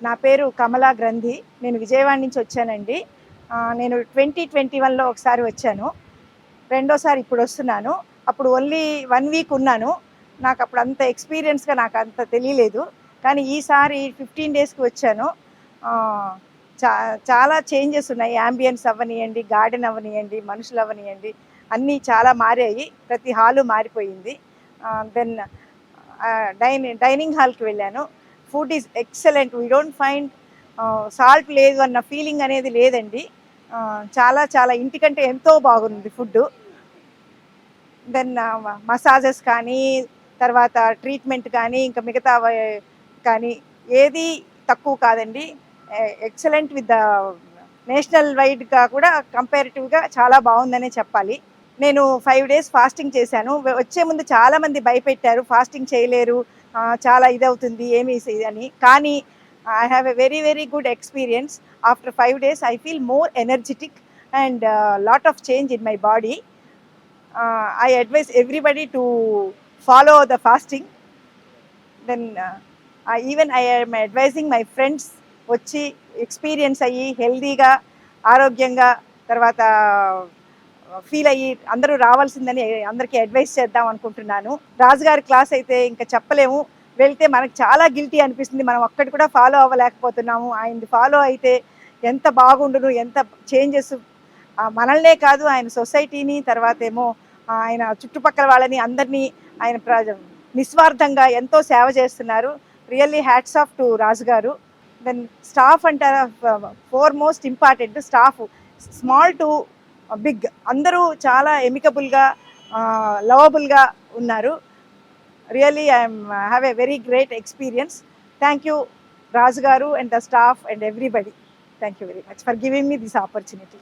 నా పేరు కమలా గ్రంథి. నేను విజయవాడ నుంచి వచ్చానండి. నేను 2021లో ఒకసారి వచ్చాను. రెండోసారి ఇప్పుడు వస్తున్నాను. అప్పుడు ఓన్లీ 1 వీక్ ఉన్నాను. నాకు అప్పుడు అంత ఎక్స్పీరియన్స్‌గా నాకు అంత తెలియలేదు. కానీ ఈసారి 15 డేస్‌కి వచ్చాను. ఆహ్, చా చాలా చేంజెస్ ఉన్నాయి. యాంబియన్స్ అవ్వనియండి, గార్డెన్ అవ్వనియండి, మనుషులు అవ్వనియండి, అన్నీ చాలా మారాయి. ప్రతి హాలు మారిపోయింది. దెన్ డైనింగ్ హాల్‌కి వెళ్ళాను. Food is excellent. We don't find salt లేదు అన్న ఫీలింగ్ అనేది లేదండి. చాలా చాలా ఇంటికంటే ఎంతో బాగుంది ఫుడ్డు. దెన్ మసాజెస్ కానీ, తర్వాత ట్రీట్మెంట్ కానీ, ఇంకా మిగతావి కానీ ఏది తక్కువ కాదండి. ఎక్సలెంట్ విత్ ద నేషనల్ వైడ్‌గా కూడా కంపారిటివ్‌గా చాలా బాగుందనే చెప్పాలి. నేను 5 డేస్ ఫాస్టింగ్ చేశాను. వచ్చే ముందు చాలామంది భయపెట్టారు. ఫాస్టింగ్ చేయలేరు, చాలా ఇదవుతుంది ఏమి అని. కానీ I have a very very good experience. After 5 days I feel more energetic and lot of change in my body. I advise everybody to follow the fasting. Then I am advising my friends వచ్చి experience అయ్యి హెల్దీగా, ఆరోగ్యంగా, తర్వాత feel అయ్యి అందరూ రావాల్సిందని అందరికీ advice చేద్దాం అనుకుంటున్నాను. రాజుగారి క్లాస్ అయితే ఇంకా చెప్పలేము. వెళ్తే మనకు చాలా గిల్టీ అనిపిస్తుంది. మనం ఒక్కటి కూడా ఫాలో అవ్వలేకపోతున్నాము. ఆయనది ఫాలో అయితే ఎంత బాగుండును, ఎంత చేంజెస్ మనల్నే కాదు ఆయన సొసైటీని, తర్వాత ఏమో ఆయన చుట్టుపక్కల వాళ్ళని అందరినీ ఆయన నిస్వార్థంగా ఎంతో సేవ చేస్తున్నారు. Really hats off to Raju garu. Then staff అంటారా, most important staff, small to big అందరూ చాలా ఎమికబుల్గా, లవబుల్గా ఉన్నారు. Really I'm have a very great experience. Thank you Raju garu and the staff and everybody. Thank you very much for giving me this opportunity.